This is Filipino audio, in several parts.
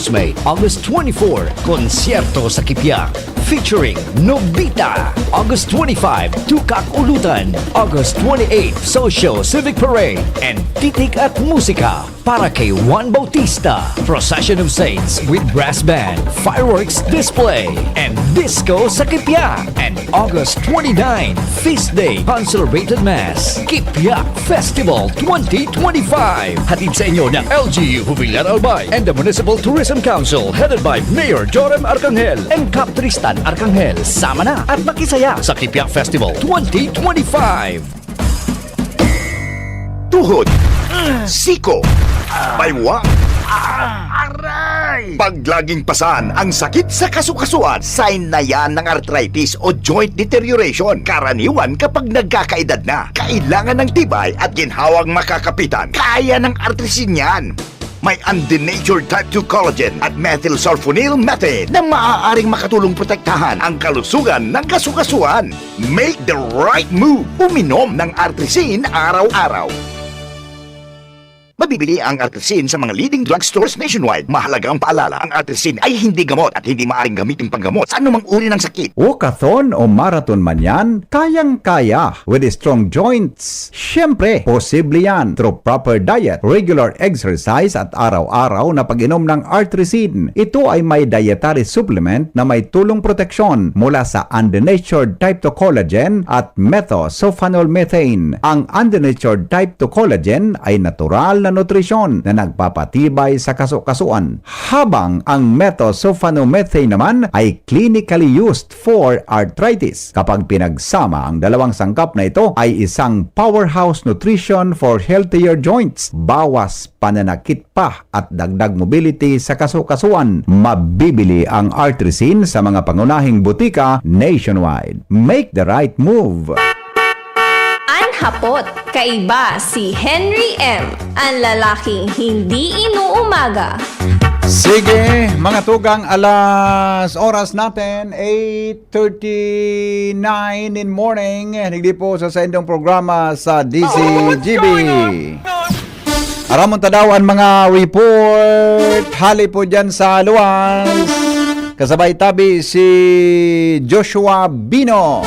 Housemate. August 24, Konsyerto sa Kipiak. Featuring Nobita. August 25, Tukak Ulutan. August 28, Social Civic Parade. And Titik at Musika para kay Juan Bautista. Procession of Saints with Brass Band, Fireworks Display, and Disco sa Kipiak. And August 29, Feast Day, Consolidated Mass. Kipiak Festival 2025. Hatid sa inyo ng LGU Jubilar Albay and the Municipal Tourism Council headed by Mayor Joram Arcangel and Cap Tristan Arcangel. Sama na at makisaya sa Kipiak Festival 2025. Tuhod, siko, baywa, aray! Pag laging pasan ang sakit sa kasukasuan, sign na yan ng arthritis o joint deterioration. Karaniwan kapag nagkakaedad na, kailangan ng tibay at ginhawang makakapitan. Kaya ng artrisin yan. May undenatured type 2 collagen at methylsulfonyl methane na maaaring makatulong protektahan ang kalusugan ng kasukasuan. Make the right move. Uminom ng Artrisin araw-araw. Mabibili ang Artrisin sa mga leading drugstores nationwide. Mahalagang paalala, ang Artrisin ay hindi gamot at hindi maaaring gamitin panggamot sa anumang uri ng sakit. Walkathon o marathon man yan, kayang-kaya with strong joints. Siyempre, posible yan through proper diet, regular exercise at araw-araw na pag-inom ng Artrisin. Ito ay may dietary supplement na may tulong proteksyon mula sa undenatured type 2 collagen at methylsulfonylmethane. Ang undenatured type 2 collagen ay natural na nutrisyon na nagpapatibay sa kasukasuan, habang ang methylsulfonylmethane naman ay clinically used for arthritis. Kapag pinagsama ang dalawang sangkap na ito ay isang powerhouse nutrition for healthier joints, bawas pananakit pa at dagdag mobility sa kasukasuan. Mabibili ang Artrisin sa mga pangunahing butika nationwide. Make the right move. Hapot, kaiba si Henry M., ang lalaking hindi inuumaga. Sige, mga tugang, oras natin, 8:39 in morning. Hindi po sa sendong programa sa DCGB. Aramon tadawan mga report. Hali po dyan sa luwas. Kasabay tabi si Joshua Bino.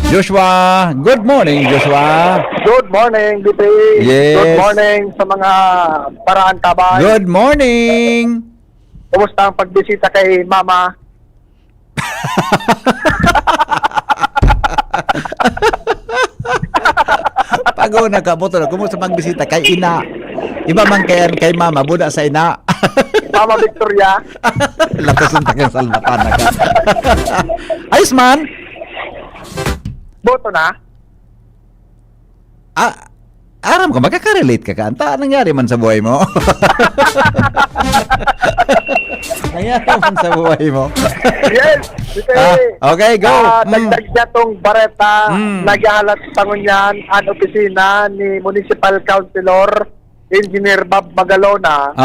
Joshua, good morning, Joshua. Good morning, BP. Yes. Good morning sa mga paraan tabay. Good morning. Kumusta ang pagbisita kay Mama? Pago na ka, boto na. Kumusta magbisita kay Ina? Iba man kay Mama, buda sa Ina. Mama Victoria. Lakas ang takang salmatan na ka. Ayos man. Boto na? Aram ka, magkaka-relate ka ka. Anong nangyari man sa buhay mo? Nangyari man sa buhay mo? Yes. Okay, go. Dagdag niya tong bareta. Naghahalat sa ngunyan ang opisina ni Municipal Councilor Engineer Bob Magalona.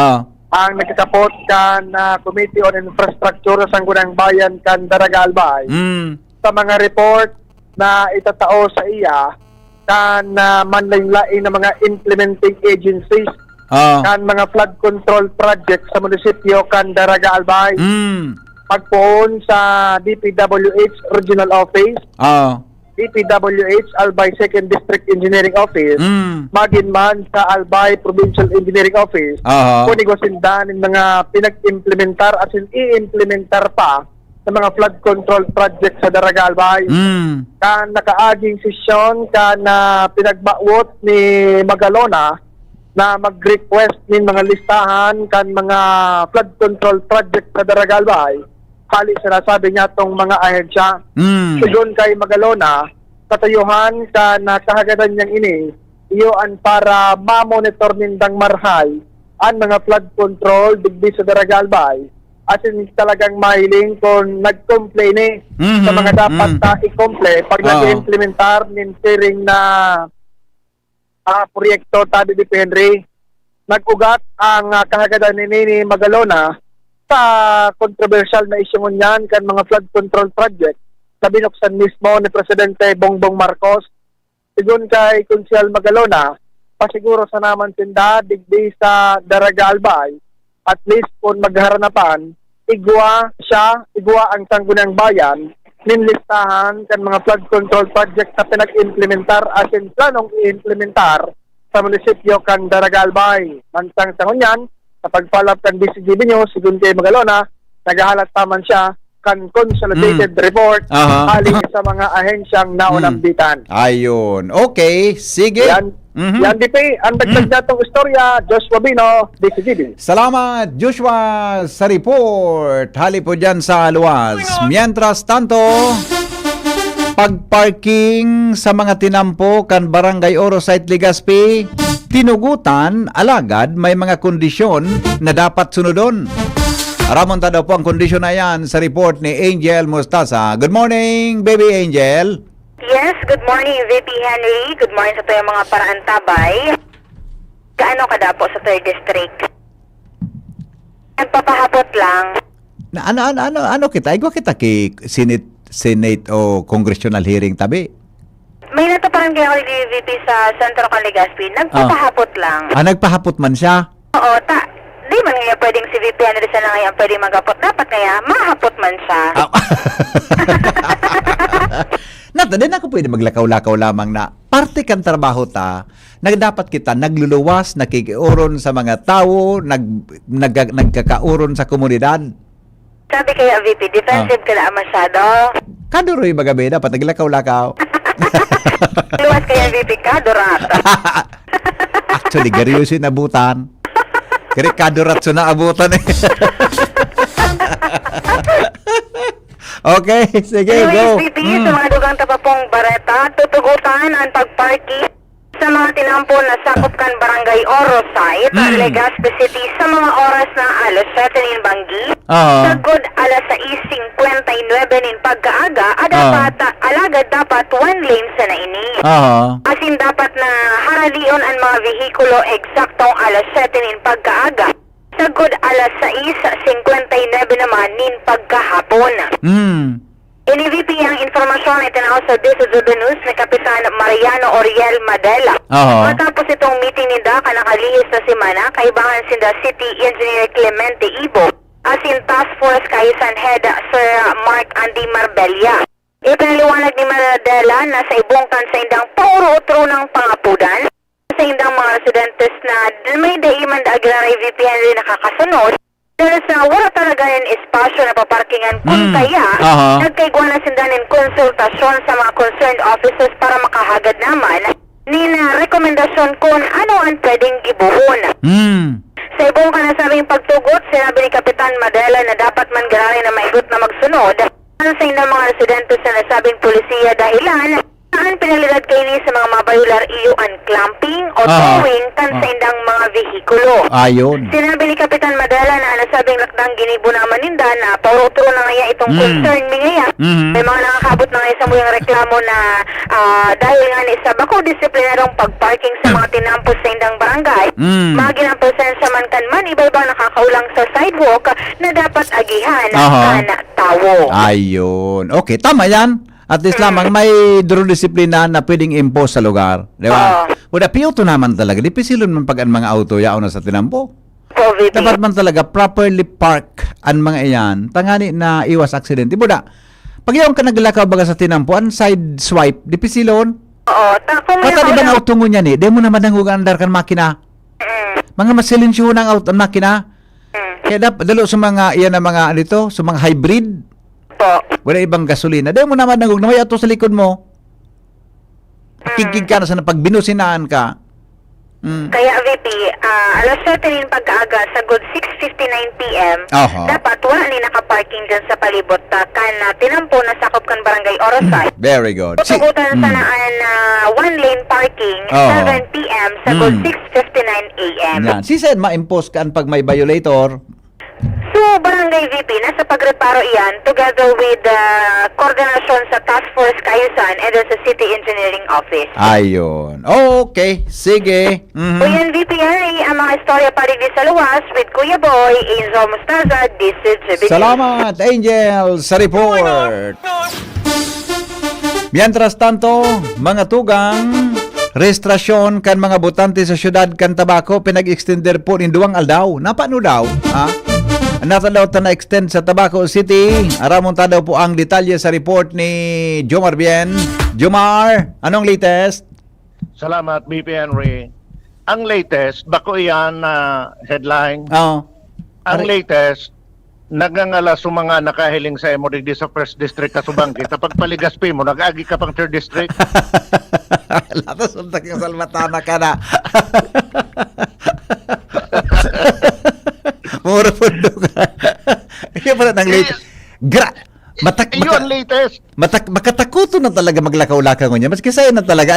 Ang nagkakapot kan Committee on Infrastructure sa Sanggunang Bayan kan Daraga Albay. Sa mga report na itatao sa iya kan manlaylain ng mga implementing agencies kan mga flood control project sa munisipyo kan Daraga Albay. Pagpoon sa DPWH Regional Office, DPWH Albay 2nd District Engineering Office, maginman sa Albay Provincial Engineering Office, kunigwasindan ng mga pinag-implementar at i-implementar pa sa mga flood control project sa Daraga Albay. Kan nakaaging sesyon kan pinagbawot ni Magalona na mag-request ng mga listahan kan mga flood control project sa Daraga Albay. Hali sinasabi niya tong mga ahensya. Sigon kay Magalona, katayuhan kan kahagadan niyang ini, iyoan para ma-monitor nindang marhay ang mga flood control digdi sa Daraga Albay. As in talagang mahiling kung nag-complain sa mga dapat i-complain pag nag-implementar ng sharing na proyekto tabi ni Henry. Nag-ugat ang kahagadan ni Magalona sa controversial na isyu niyan kan mga flood control project na binuksan mismo ni Presidente Bongbong Marcos. Sigun kay Konsyal Magalona, pasiguro sa naman tinda, digdi sa Daraga Albay, at least kung magharanapan, igwa ang Sangguniang Bayan, ninlistahan kan mga flood control project na pinag-implementar as in planong i-implementar sa munisipyo kan Daraga Albay. Mansang sa ngunyan, sa pagpalap kan DCGB News, sigun kay Magalona, nagahalat taman siya kan consolidated report aling sa mga ahensyang naunambitan. Ayun. Okay, sige. Yan, yan DP, ang dagdag natong istorya, Joshua Bino, DCGB. Salamat, Joshua, sa report. Hali po dyan sa luwas. Mientras tanto, pagparking sa mga tinampo kan Barangay Oro Site Legazpi, tinugutan, alagad may mga kondisyon na dapat sunodon. Ramonta daw po ang kondisyon na yan sa report ni Angel Mustasa. Good morning, baby Angel. Yes, good morning, VP Henry. Good morning sa tayo mga paraantabay. Gaano ka dapo sa 3rd District? Nagpapahapot lang. Na, ano kita? Igwa kita kay Senate o congressional hearing tabi. May natuparan kayo ni VP sa Centro Legazpi. Nagpapahapot lang. Nagpahapot man siya? Oo, di man nga pwedeng si VP Henry sana ngayon pwedeng magapot. Dapat kaya mahapot man siya. Nata, din ako pwede maglakaw-lakaw lamang na parte kan trabaho ta, dapat kita nagluluwas, nakikiuron sa mga tao, nagkakauron sa komunidad. Sabi kaya VP, defensive ka na masyado. Kaduroy magabi, dapat naglakaw-lakaw. Luwas kaya VP ka, Dorat. Actually, garyoso yung abutan. Kaya kaduratso na abutan eh. Okay, sige, go. VP, sa mga dugang tapapong Bareta, tutugutan ang pagparking sa mga tinampo na sakop kan Barangay Oro Site, Legazpi City sa mga oras ng alas 7 in Banggi, sagod alas 6:59 in pagkaaga, alagad dapat 1 lane sa naini. Asin dapat na haralion ang mga vehikulo eksaktong alas 7 in pagkaaga, sagod alas 6:59 naman nin pagkahapon. NVP ang informasyon ay tinawag sa DCGB News ni Kapitan Mariano Oriel Madela. Matapos itong meeting ni Daka nakalihis na semana, kaibangan sinda City Engineer Clemente Ibo, asin Task Force Kaisan Head Sir Mark Andy Marbella. Ipinaliwanag ni Madela na sa ibungkan sa indang pauro-utro ng pangapudan, sa indang mga residentes na may daiman da Aguilar VP Henry nakakasunod, dahil sa wala talaga yung espasyo na paparkingan kung kaya, nagkaigwa na sindanin konsultasyon sa mga concerned officers para makahagad naman ni na rekomendasyon kung ano ang pwedeng ibuhon. Sa ibong kanasabing pagtugot, sinabi ni Kapitan Madela na dapat man gararin na maigot na magsunod ang sa indang mga residentes sa nasabing polisiya dahilan saan pinalilad kayo ni sa mga mabayular iyo ang clamping o towing kan sa indang mga vehikulo. Ayun. Sinabi ni Kapitan Madela na nasabing lakdang ginibo na maninda na pauruturo na ngaya itong concern mi ngaya. May mga nakakabot na ngaya sa muyang reklamo na dahil nga ni sa bako disiplinarong pagparking sa mga tinampos sa indang barangay, maging ang presensya man kan man iba-iba nakakaulang sa sidewalk na dapat agihan kan tawo. Ayun. Okay, tama yan. At least lamang may disiplina na pwedeng impose sa lugar. Di ba? Wala, piyoto naman talaga. Di pisilon man pag ang mga auto yaw na sa tinampo. Dapat man talaga properly park ang mga iyan. Tangani na iwas aksidente. Buda, pag yaw ka naglakaw baga sa tinampo, ang side swipe, di pisilon. Kata di ba ang auto mo niyan eh? Di mo naman nangugan andar kan makina. Mga masilinsyuhan ang auto ang makina. Kaya dapat dalo sa mga iyan na mga dito, sa mga hybrid. Wala ibang gasolina. Dahil mo naman nangug na may ato sa likod mo. Kikig ka na sa pagbinusinaan ka. Kaya VP, alas 7 pagkaaga sa good 6:59 PM, dapat wala ni nakaparking dyan sa palibot kan tinampo na sakop kan Barangay Oro Site. Very good. Tutugutan sa naan 1 lane parking 7 PM sa good 6:59 AM. Yan. Si Sen, ma-impose ka pag may violator. So, Barangay VP, nasa pagreparo iyan together with koordinasyon sa Task Force Kayusan and sa City Engineering Office. Ayun. Okay. Sige. Kuya VP Henry, ang mga istorya parigli sa luwas with Kuya Boy, Angel Mustaza, this is Jibin. Salamat, Angel, sa report. Mientras tanto, mga tugang, registrasyon kan mga botante sa syudad kan Tabaco pinag-extender po ni duwang aldaw. Napano daw? Ha? Natalaw ta na-extend sa Tabaco City. Aramon ta daw po ang detalye sa report ni Jomar Bien. Jomar, anong latest? Salamat, BP Henry. Ang latest, bako yan na headline. Oh. Ang latest, nagangala sa mga nakahiling sa emo digdi sa First District Kasubangki. Tapag paligaspi mo, nag-agi ka pang Third District. Latos untak yung salmatana ka na. Mura po ka. Kaya pala ng latest. Iyon latest. Makatakuto na talaga maglakaw-lakaw niya. Maski sa'yo na talaga,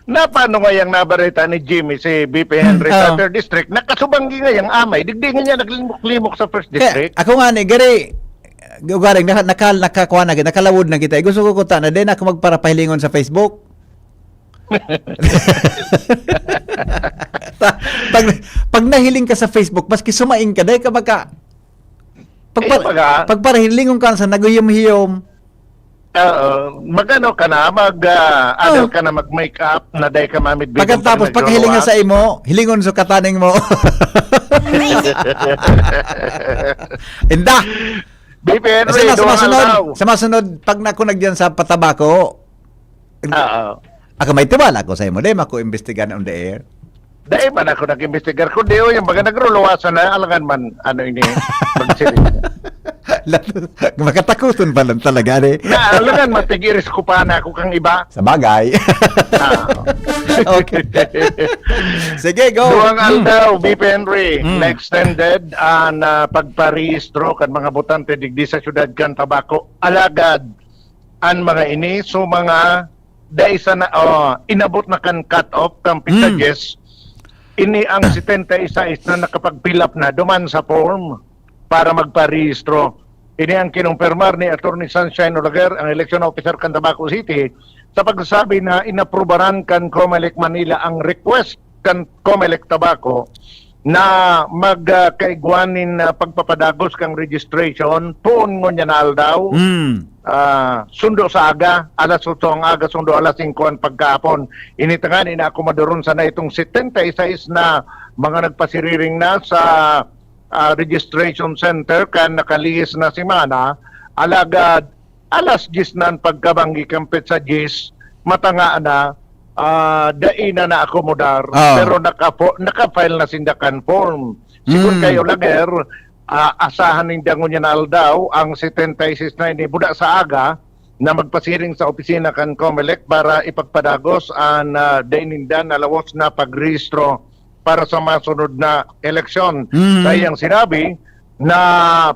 Na paano ngayang nabarita ni Jimmy si BP Henry sa Third District, nakasubanggi ngayang amay, digdingin niya naglimok-limok sa First District. Ako nga ni, gari, nakakuha na, nakalawod na kita. Gusto ko kuta na din ako magparapahilingon sa Facebook. pag nahiling ka sa Facebook, maski sumaing ka, dahil ka maka pagparahilingon ka sa naguyom-hiyom. Magano ka na, adal ka na mag-makeup na day ka mamit. Pagkatapos, pagkahilingan sa imo, hilingon sa kataning mo. Inda! BP Henry, sa masunod, pag ako nagyan sa Patabako, ako may tiwala ko sa imo, di ako imbestigan on the air. Dahil man ako nag-investigar. Kundi yung baga nagruluwasan na, alangan man, ini, magsirin. Makatakuton pa lang talaga, Na, alangan, matigiris ko pa na ako kang iba. Sa bagay. Okay. Sige, go. Duwang aldaw, BP Henry, na-extended na pagparehistro kan mga botante digdi sa syudad kan Tabaco. Alagad, ang mga ini, so mga daisa na, inabot na kan cut-off, kan pitages, ini ang 76 na nakapag-fill up na duman sa form para magparehistro. Ini ang kinumpirmar ni Attorney Sunshine Olaguer, ang election officer kan Tabaco City, sa pagsasabi na inaprubaran kan Comelec Manila ang request kan Comelec Tabaco na magkaigwanin na pagpapadagos kang registration tuon mo niya na aldaw. Sundo sa aga, alas 8 ang aga, sundo alas 5 ang pagkapon. Initangan, inaakomodaron sana itong 76 na mga nagpasiriring na sa registration center kan nakalihis na simana. Alagad, alas 10 na ang pagkabanggi kampit sa 10, matanga na, daina na akomodar, pero naka-file na sindakan form. Sigun kayo lager, asahan ng dangon niya na aldaw ang 76 na ini buda sa aga na magpasiring sa opisina kan Comelec para ipagpadagos ang daininda na lawas na pagrehistro para sa masunod na eleksyon. Sa iyang sinabi na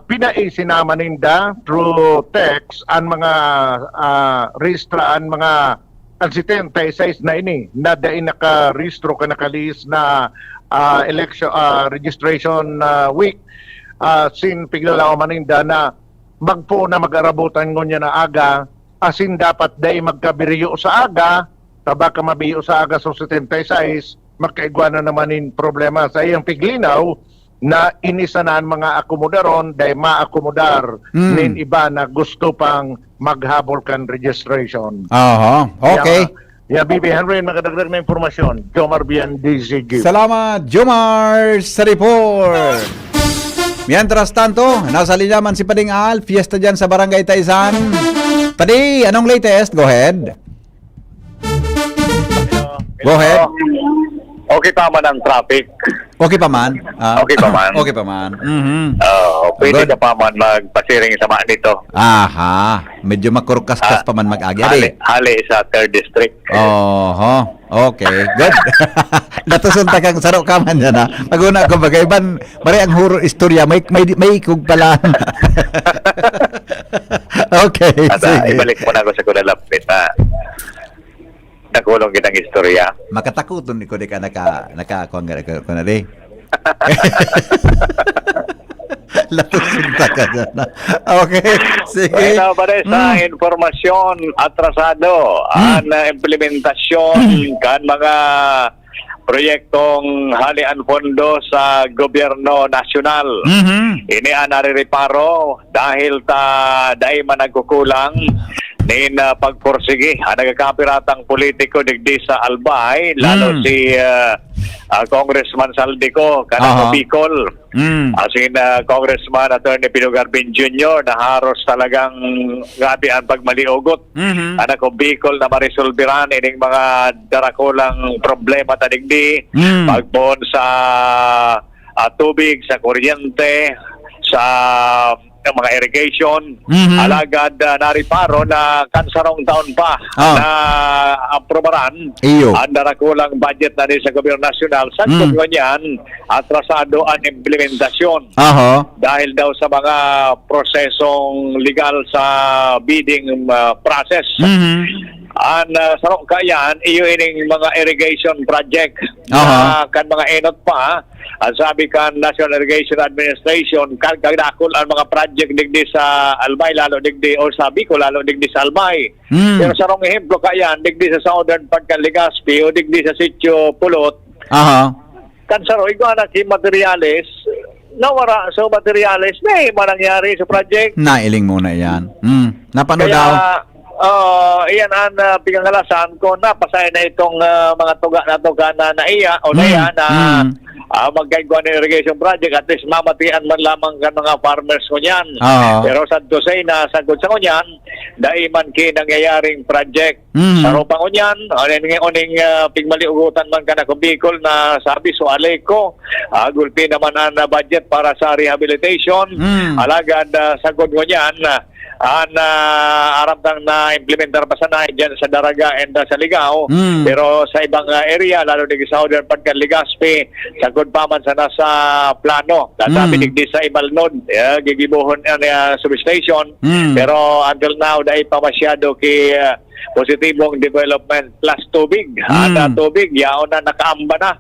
pinaisinama ninda through text ang mga rehistraan mga ang 76 na ini na dain nakarehistro ka nakalis na election registration week. Sin piglalaw maninda na magpo na mag-arabutan ngunya na aga asin dapat day magkabiriyo sa aga tabaka mabiyo sa aga sa 76 magkaigwana naman in problema sa iyang piglinaw na inisanan mga akomodaron day maakomodar nin iba na gusto pang maghabol kan registration. Okay. BP Henry, nakadagdag na informasyon. Jomar Bien, DCG. Salamat, Jomar, sa report. Mientras tanto, nasa linyaman si Pading Al, fiesta dyan sa Barangay Taisan. Padi, anong latest? Go ahead. Go ahead. Okay pa man ang traffic. Okay pa man? Okay pa man. Okay pa man. Pwede Good. ka pa man magpasiring sa mga dito. Aha. Medyo makurkas-kas pa man mag-agi. Hali sa 3rd District. Okay. Good. Natusunta kang saro ka man yan, ha? Pag-una ko bagayban, mari ang horror istorya, may ikog pala. Okay. Sige. Ibalik mo na ako sa kunalapit, ha? Nakulong kitang istorya. Makatakuton ko di ka nakakuha ko na di. Latusunta ka dyan. Okay, sige. Bueno, para sa informasyon atrasado ang implementasyon kan mga proyektong halian pondo sa gobyerno nasyonal. Ini ang narireparo dahil dahil man nagkukulang nin pagporsige ang nagkakapiratang politiko digdi sa Albay, lalo si Congressman Saldico kanang Bicol. As in Congressman Attorney Pino Garbin Jr. na haros talagang grabe ang pagmaliugot. Anak ko Bicol na marisolbiran ining mga darakulang problema ta digdi, pagbuon sa tubig, sa kuryente, sa mga irrigation, alagad nariparo na kansarong taon pa na aprobaran ang darakulang budget na rin sa gobyerno nasyonal. Sa niyan, atrasado ang implementasyon dahil daw sa mga prosesong legal sa bidding process. Ang sarong kayan, iyo ining mga irrigation project na kan mga enot pa. Ang sabi kan National Irrigation Administration, kan kagdakol ang mga project digdi sa Albay, lalo digdi, o sabi ko, lalo digdi sa Albay. Pero sarong ehemplo kayan, digdi sa southern part kan Legazpi o digdi sa Sitio Pulot. Kan sarong iguana si materials, nawara sa materials, may manangyari sa project. Nailing muna yan. Napanood Kaya, daw. iyan ang pingangalasan ko na pasaya na itong mga tuga na tuga na naiya o naiya na magkaigwa ng irrigation project, at least mamatian man lamang kan mga farmers ko niyan. Pero sa dosay na sagot sa ko niyan, daiman ki nangyayaring project. Sa ropang ko niyan, oning pigmaliugutan man ka na ko Bicol na sabi so alay ko, gulpi naman ang budget para sa rehabilitation. Alagad sagot ko niyan, aram na implementar pa sana dyan sa Daraga and sa Ligao, pero sa ibang area, lalo di sa southern part kan Legazpi, sagod pa man sana sa plano. Sabi digdi sa Imalnod, gigibuhon ang substation, pero until now dahil pa masyado positibong development plus tubig. Tubig, yaon na nakaamba na.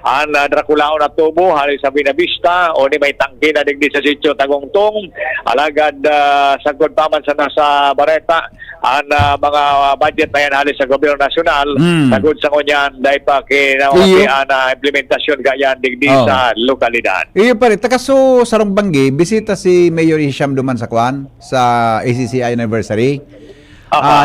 Ang Draculao na tubo, halis sa Binavista, o ni may tangki na digdi sa Sitio Tagongtong, alagad sagod pa man sa nasa Bareta, ang mga budget na yan halis sa gobyerno nasyonal, sagod sa kunyan, dahil pa kinawaki ang implementasyon ganyan digdi sa lokalidad. Iyo pa rin, takaso sarong banggi, bisita si Mayor Hisham Duman sa Kwan, sa ACCI anniversary.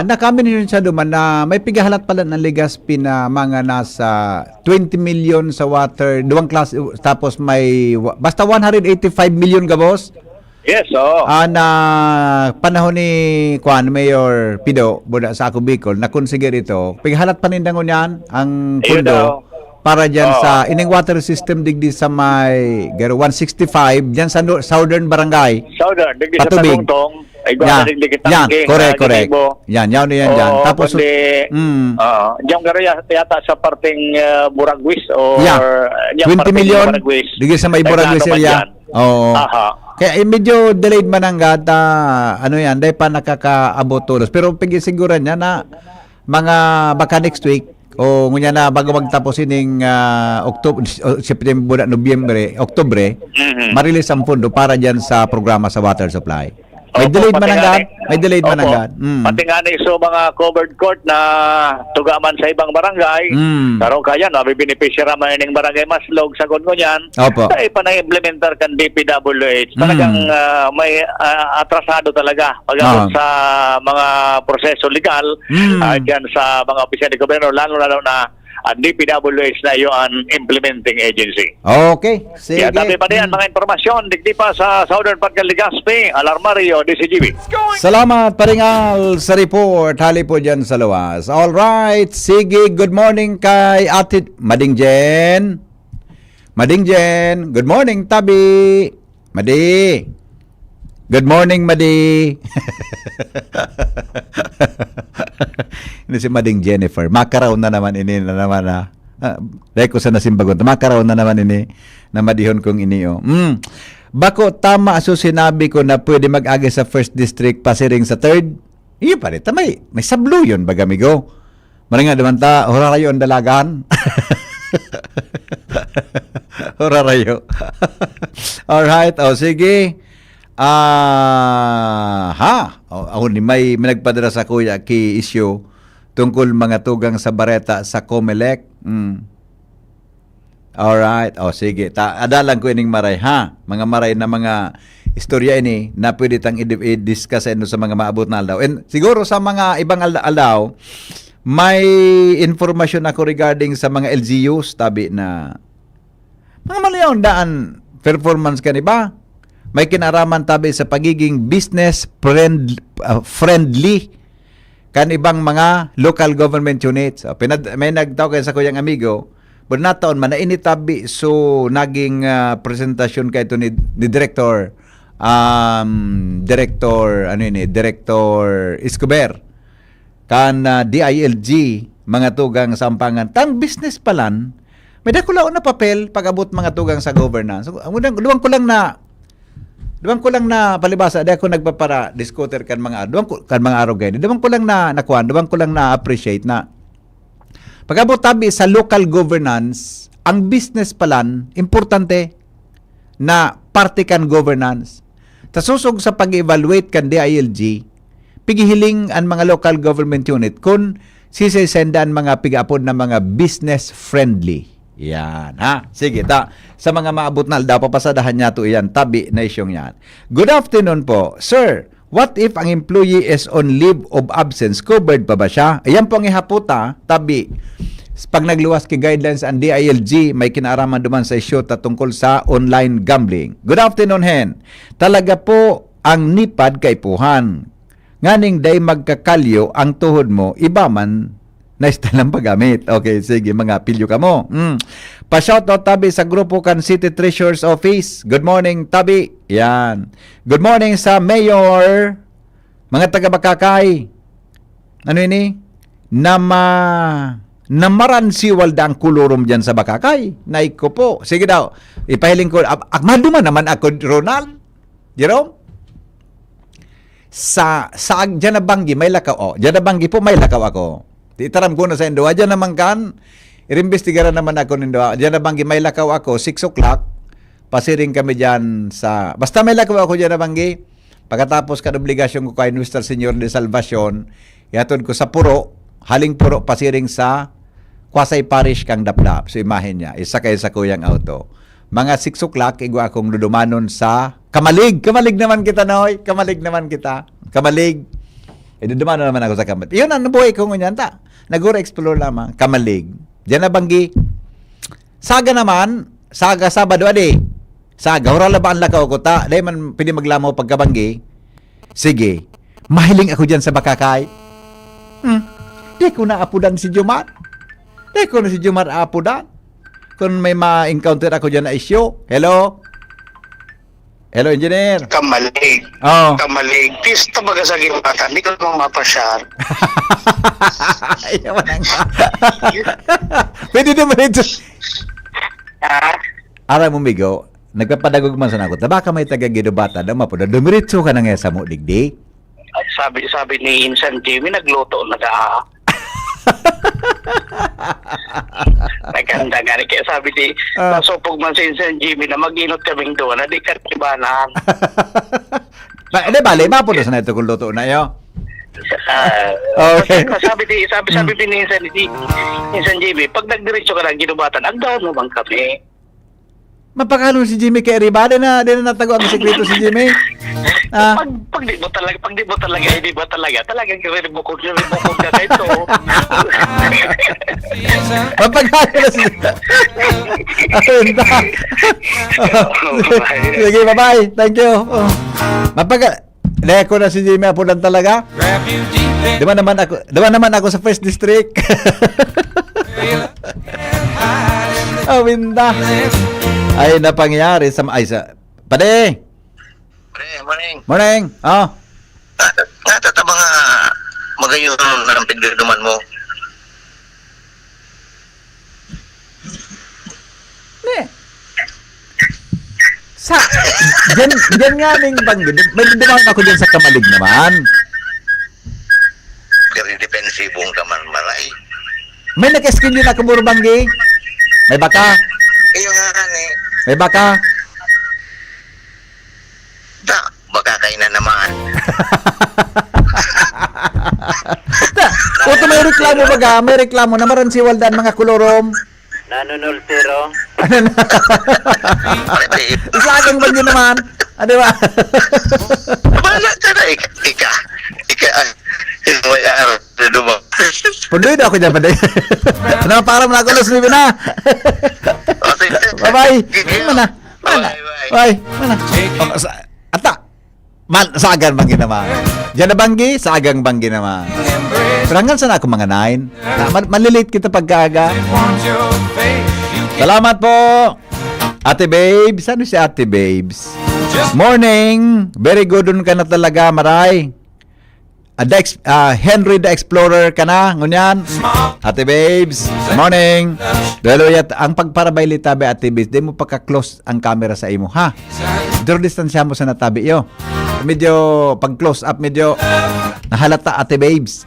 Nakamin siya duman na may pigahalat pala ng Legazpi na mga nasa 20 million sa water, duwang klase, tapos may basta 185 million ka, boss? Yes, na panahon ni Kwan, Mayor Pido, Buda sa Ako Bicol, na consider ito, pigahalat panindangon yan ang pundo para dyan sa ining water system digdi sa may 165 dyan sa Southern Barangay. Southern, digdi sa Patubig. Tagongtong. Yan, correct. Yan. Tapos, diyan ka rin yata sa parting Buraguis o 20 million, digdi sa may Buraguis area. Kaya medyo delayed man ang gata, dahil pa nakakaabot tulos. Pero pigisiguran niya na mga baka next week, o ngunya na bago magtapos ining September, Nobyembre, Oktubre, marilis ang pondo para dyan sa programa sa water supply. May delayed man agad. Pati nga na iso mga covered court na tugaman sa ibang barangay. Pero kaya mabibinipisya raman yung barangay Maslog sa ko niyan. Kaya pa na-implementar kan DPWH. Talagang may atrasado talaga pagkakot sa mga proseso legal dyan sa mga opisyal de gobyerno, lalo na ang DPWH na yung implementing agency. Okay, sige. Sabi pa diyan mga informasyon, digdi pa sa Southern Part ng Legazpi, Alarmario, DCGB. Salamat, Paringal, sa report. Hali po dyan sa luwas. Alright, sige, good morning kay Ate Mading Jen. Good morning, Tabi. Madi. Good morning, Madi. Ini si Mading Jennifer. Makaraw na naman ini na naman dahil ko sa nasimbagon. Makaraw na naman ini na madihon kong ini. Bako, tama aso sinabi ko na pwede mag-agi sa 1st District, pasiring sa 3rd. Iyo pa rin. May sablo yun, bagamigo. Maringa naman ta, horarayo ang dalagan. Horarayo. Alright, sige. Ako ni may nagpadala sa kuya ki issue tungkol mga tugang sa Bareta sa Comelec. Alright, sige. Adalan ko ining maray, mga maray na mga istorya ini na pwede tang i-discuss sa mga maabot na aldaw. And siguro sa mga ibang aldaw, may informasyon ako regarding sa mga LGUs, tabi na mga malayaw daan performance ka ba? May kinaraman tabi sa pagiging business friendly kan ibang mga local government units. So, may nagtawag sa kuyang amigo, but nataon man na initabi so naging presentasyon kay ito ni Director Director Escobar kan DILG mga tugang sampangan tang business palan may dakulaw na papel pag-abot mga tugang sa governance. So, duwang ko lang na palibasa di ako nagpapara diskuter kan mga arogay. Duwang ko lang na appreciate na pag-abot tabi sa local governance, ang business plan importante na parte kan governance. Tasusog sa pag-evaluate kan DILG, pigihiling ang mga local government unit kung sisendan mga pig-apod na mga business friendly. Yan, ha? Sige, sa mga maabot na daw, papasadahan niya to yan, tabi na isyong yan. Good afternoon po. Sir, what if ang employee is on leave of absence? Covered pa ba siya? Ayan po ang ihaputa, tabi. Pag nagluwas kay guidelines ang DILG, may kinaaraman duman sa isyu tungkol sa online gambling. Good afternoon, Hen. Talaga po ang nipad kay puhan. Nganing day magkakalyo ang tuhod mo, iba man na istalang paggamit. Okay, sige, mga pilyo ka mo. Pa-shoutout tabi sa grupo kan City Treasurer's Office. Good morning, tabi. Yan. Good morning sa Mayor, mga taga-Bakakay. Ano ini? Namaransiwal da ang kulurom dyan sa Bakakay. Naiko po. Sige daw, ipahiling ko. Akmaduman naman ako, Ronald. Jerome? Sa dyan na banggi, may lakaw. Dyan na banggi po, may lakaw ako. Itaram ko na sa Indoa. Diyan naman kan, irimbestigaran naman ako ng Indoa. Diyan na banggi, may lakaw ako, 6 o'clock. Pasiring kami dyan sa, basta may lakaw ako dyan na banggi. Pagkatapos kan obligasyon ko kay Nuestra Señor de Salvacion, ihatod ko sa Puro, haling Puro, pasiring sa Kwasay Parish kang Daplap. So imahin niya, isa kayo sa kuyang auto. Mga 6 o'clock, igwa akong ludumanon sa Kamalig. Kamalig naman kita, Noy. Kamalig naman kita. Kamalig. Dumano naman ako sa Kamalig. Yun ang nabuhay ko ngunyan ta. Nag-explore lamang. Kamalig. Diyan na banggi. Saga naman. Saga Sabado adi. Saga. Hurala ba ang lakaw ko ta? Dahil man pwede maglamaw pagkabanggi. Sige. Mahiling ako dyan sa Bakakay. Di ko na apudan si Jumar. Di ko na si Jumar apudan. Kung may ma-encounter ako dyan na issue. Hello? Hello, engineer. Kamalig. Oh. Kamalig. Pista baga sa gilbatan. Hindi ko naman mapasyar. Ayaw na nga. Pwede naman ito. Ara mo, Migo, nagpapadagog man sa nakot. Baka may taga-gidubata na mapuda. Dumiritso ka na nga sa mo, digdi. Sabi ni Insan Jimmy, nagluto na ka. Naganda nga rin. Kaya sabi ni, nasupog man si Insan Jimmy na mag-inot kaming doon na di karkibanan. Hindi, bali, mapuda sa na ito kung luto na yo. Okay. Sabi ni Insan Jimmy, pag nagdiretso ka ng ginubatan, agdaon mo bang kami? Mapakalo si Jimmy kay Ribada na natago ang sekreto si Jimmy. Pag di mo talaga, hindi ba talaga? Talagang rinibukod ka ito. Mapakalo na si Sige, bye-bye. Thank you. Leko na si Jimmy Apulan talaga. Diba naman ako sa First District. Winda. Ay napangyari sa Pade. Morning. Morning. Oh. Natata mga magayon ng pigduman mo. Ne. Diyan nga ning banggi. May dumaan ako diyan sa Kamalig naman. Very defensibong kaman malay. May nag-skin din ako muro banggi. May baka. Iyo nga ni. May baka. Baka kayo na naman. Oto may reklamo baga. May reklamo na maran si Waldan mga kolorom. Nanunultiro. Isa aking banggi naman. Di ba? Wala ka na, ika, may araw na dumo. Pundoy na ako dyan pa din. Ano, parang nagulos ni na. Bye-bye. Mana? Bye. Mana? Ata. Sagang banggi naman. Diyan na banggi, sagang banggi naman. Perangan sana ako mga 9. Malilate kita pagkaga. Salamat po. Ate Babes. Ano si Ate Babes? Morning. Very good dun ka na talaga, Maray. Henry the Explorer ka na, ngunyan. Ate Babes, morning. Dalo yat ang pagparabayli tabi Ate Babes, di mo pagka-close ang camera sa imo, ha? Draw distansya mo sa natabi yo. Medyo pag-close up, medyo nahalata Ate Babes.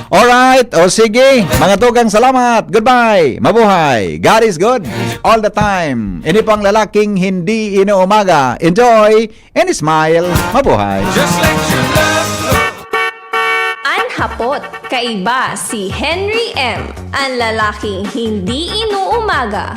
Alright, o sige. Mga tugang salamat. Goodbye. Mabuhay. God is good all the time. Ini po ang lalaking hindi inuumaga. Enjoy and smile. Mabuhay. Anhapot, kaiba si Henry M. Ang lalaking hindi inuumaga.